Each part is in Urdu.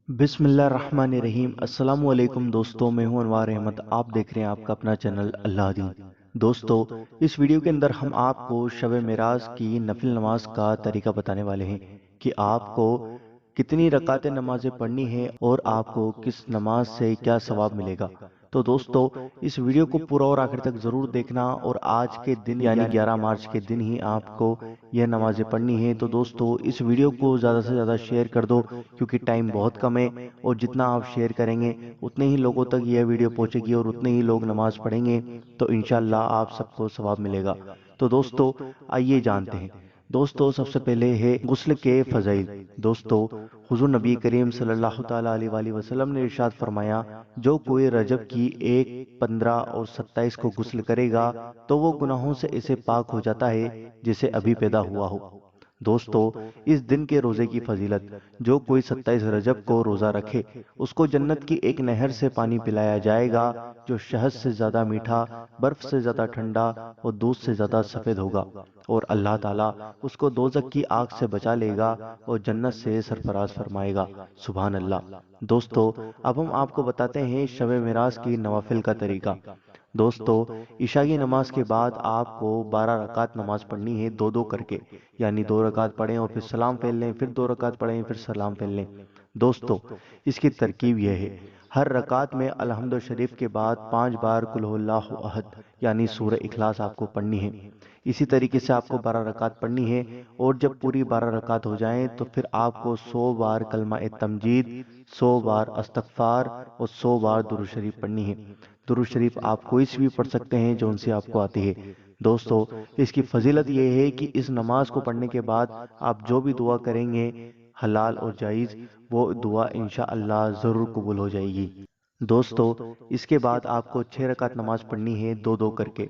بسم اللہ الرحمن الرحیم۔ السلام علیکم دوستو، میں ہوں انوار احمد۔ آپ دیکھ رہے ہیں آپ کا اپنا چینل اللہ دین۔ دوستو، اس ویڈیو کے اندر ہم آپ کو شب معراج کی نفل نماز کا طریقہ بتانے والے ہیں کہ آپ کو کتنی رکعتیں نمازیں پڑھنی ہے اور آپ کو کس نماز سے کیا ثواب ملے گا۔ تو دوستو، اس ویڈیو کو پورا اور آخر تک ضرور دیکھنا، اور آج کے دن یعنی 11 مارچ کے دن ہی آپ کو یہ نمازیں پڑھنی ہے۔ تو دوستو، اس ویڈیو کو زیادہ سے زیادہ شیئر کر دو، کیونکہ ٹائم بہت کم ہے، اور جتنا آپ شیئر کریں گے اتنے ہی لوگوں تک یہ ویڈیو پہنچے گی اور اتنے ہی لوگ نماز پڑھیں گے، تو انشاءاللہ آپ سب کو ثواب ملے گا۔ تو دوستو، آئیے جانتے ہیں۔ دوستو، سب سے پہلے ہے غسل کے فضائل۔ دوستو، حضور نبی کریم صلی اللہ تعالیٰ علیہ وآلہ وسلم نے ارشاد فرمایا، جو کوئی رجب کی 1، 15 اور 27 کو غسل کرے گا تو وہ گناہوں سے اسے پاک ہو جاتا ہے جسے ابھی پیدا ہوا ہو۔ دوستو، اس دن کے روزے کی فضیلت: جو کوئی 27 رجب کو روزہ رکھے اس کو جنت کی ایک نہر سے پانی پلایا جائے گا جو شہد سے زیادہ میٹھا، برف سے زیادہ ٹھنڈا اور دودھ سے زیادہ سفید ہوگا، اور اللہ تعالیٰ اس کو دوزخ کی آگ سے بچا لے گا اور جنت سے سرفراز فرمائے گا۔ سبحان اللہ۔ دوستو، اب ہم آپ کو بتاتے ہیں شب معراج کی نوافل کا طریقہ۔ دوستو، عشاء کی نماز کے بعد آپ کو 12 رکعت نماز پڑھنی ہے، دو دو کر کے، یعنی 2 رکعت پڑھیں اور پھر سلام پھیر لیں، پھر 2 رکعت پڑھیں پھر سلام پھیر لیں۔ دوستو، اس کی ترکیب یہ ہے: ہر رکعت میں الحمد شریف کے بعد 5 بار قل ہو اللہ احد یعنی سورہ اخلاص آپ کو پڑھنی ہے۔ اسی طریقے سے آپ کو 12 رکعت پڑھنی ہے، اور جب پوری 12 رکعت ہو جائیں تو پھر آپ کو 100 بار کلمہ تمجید، 100 بار استغفار اور 100 بار درود شریف پڑھنی ہے۔ درود شریف آپ کوئی سی بھی پڑھ سکتے ہیں جو ان سے آپ کو آتی ہے۔ دوستو، اس کی فضیلت یہ ہے کہ اس نماز کو پڑھنے کے بعد آپ جو بھی دعا کریں گے حلال اور جائز، وہ دعا انشاءاللہ ضرور قبول ہو جائے گی۔ دوستو، اس کے بعد آپ کو 6 رکعت نماز پڑھنی ہے، دو دو کر کے،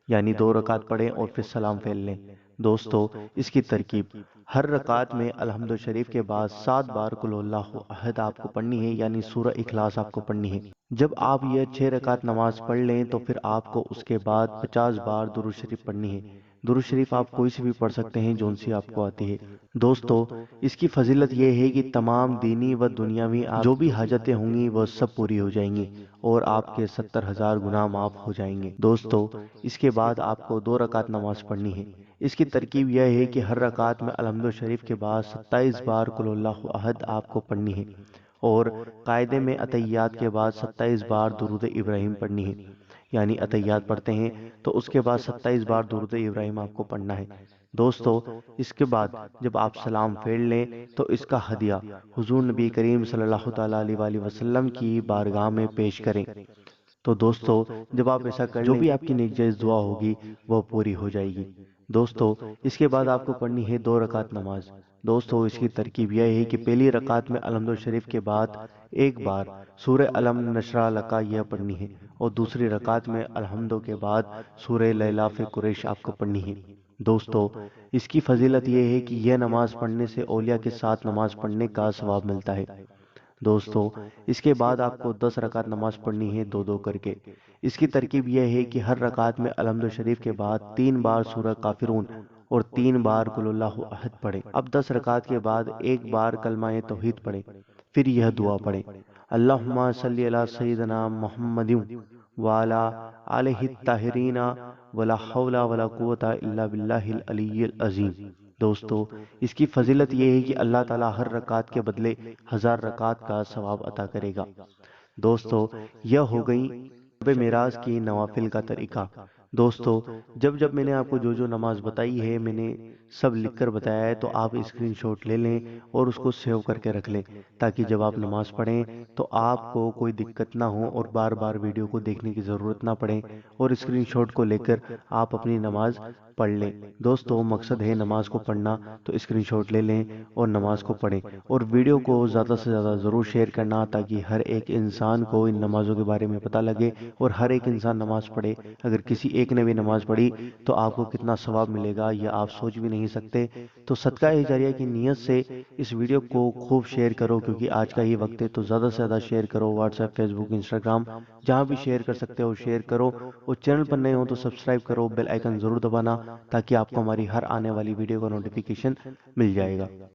یعنی 2 رکعت پڑھیں اور پھر سلام پھیر لیں۔ دوستو، اس کی ترکیب: ہر رکعت میں الحمد شریف کے بعد 7 بار قل اللہ احد آپ کو پڑھنی ہے، یعنی سورہ اخلاص آپ کو پڑھنی ہے۔ جب آپ یہ 6 رکعت نماز پڑھ لیں تو پھر آپ کو اس کے بعد 50 بار درود شریف پڑھنی ہے۔ درود شریف آپ کوئی سے بھی پڑھ سکتے ہیں جو ان سے آپ کو آتی ہے۔ دوستو، اس کی فضیلت یہ ہے کہ تمام دینی و دنیاوی جو بھی حاجتیں ہوں گی وہ سب پوری ہو جائیں گی، اور آپ کے 70,000 گناہ معاف ہو جائیں گے۔ دوستو، اس کے بعد آپ کو 2 رکعت نماز پڑھنی ہے۔ اس کی ترکیب یہ ہے کہ ہر رکعت میں الحمد شریف کے بعد 27 بار قل اللہ احد آپ کو پڑھنی ہے، اور قاعدے میں اتحیات کے بعد 27 بار درود ابراہیم پڑھنی ہے، یعنی اتحیات پڑھتے ہیں تو اس کے بعد 27 بار درود ابراہیم آپ کو پڑھنا ہے۔ دوستو، اس کے بعد جب آپ سلام پھیر لیں تو اس کا ہدیہ حضور نبی کریم صلی اللہ تعالیٰ علیہ وآلہ وسلم کی بارگاہ میں پیش کریں۔ تو دوستو، جب آپ ایسا کر جو بھی آپ کی نیک جائز دعا ہوگی وہ پوری ہو جائے گی۔ دوستو، اس کے بعد آپ کو پڑھنی ہے 2 رکعت نماز۔ دوستو، اس کی ترکیب یہ ہے کہ پہلی رکعت میں الحمد شریف کے بعد 1 بار سورہ علم نشرح لک یہ پڑھنی ہے، اور دوسری رکعت میں الحمد کے بعد سورہ لیلاف قریش آپ کو پڑھنی ہے۔ دوستو، اس کی فضیلت یہ ہے کہ یہ نماز پڑھنے سے اولیاء کے ساتھ نماز پڑھنے کا ثواب ملتا ہے۔ دوستو، اس کے بعد آپ کو 10 رکعت نماز پڑھنی ہے، دو دو کر کے۔ اس کی ترکیب یہ ہے کہ ہر رکعت میں الحمد شریف کے بعد 3 بار سورہ کافرون اور 3 بار قل اللہ احد پڑھیں۔ اب 10 رکعت کے بعد 1 بار کلمہ توحید پڑھیں، پھر یہ دعا پڑھیں: اللہم صلی علی سیدنا محمد وعلی آلہ الطاہرین ولا حول ولا قوت الا باللہ العلی العظیم۔ دوستو، اس کی فضیلت یہ ہے کہ اللہ تعالیٰ ہر رکعت کے بدلے 1000 رکعت کا ثواب عطا کرے گا۔ دوستو، یہ ہو گئی شب معراج کی نوافل کا طریقہ۔ دوستو، جب میں نے آپ کو جو نماز بتائی ہے میں نے سب لکھ کر بتایا ہے، تو آپ اسکرین شاٹ لے لیں اور اس کو سیو کر کے رکھ لیں، تاکہ جب آپ نماز پڑھیں تو آپ کو کوئی دقت نہ ہو اور بار بار ویڈیو کو دیکھنے کی ضرورت نہ پڑے، اور اسکرین شاٹ کو لے کر آپ اپنی نماز پڑھ لیں۔ دوستو، مقصد ہے نماز کو پڑھنا، تو اسکرین شاٹ لے لیں اور نماز کو پڑھیں، اور ویڈیو کو زیادہ سے زیادہ ضرور شیئر کرنا، تاکہ ہر ایک انسان کو ان نمازوں کے بارے میں پتہ لگے اور ہر ایک انسان نماز پڑھے۔ اگر کسی ایک نے بھی نماز پڑھی تو آپ کو کتنا ثواب ملے گا یہ آپ سوچ بھی نہیں سکتے۔ تو صدقہ جاریہ کی نیت سے اس ویڈیو کو خوب شیئر کرو، کیونکہ آج کا ہی وقت ہے، تو زیادہ سے زیادہ شیئر کرو، واٹس ایپ، فیس بک، انسٹاگرام، جہاں بھی شیئر کر سکتے ہو شیئر کرو، اور چینل پر نئے ہو تو سبسکرائب کرو، بیل آئیکن ضرور دبانا، تاکہ آپ کو ہماری ہر آنے والی ویڈیو کا نوٹیفیکیشن مل جائے گا۔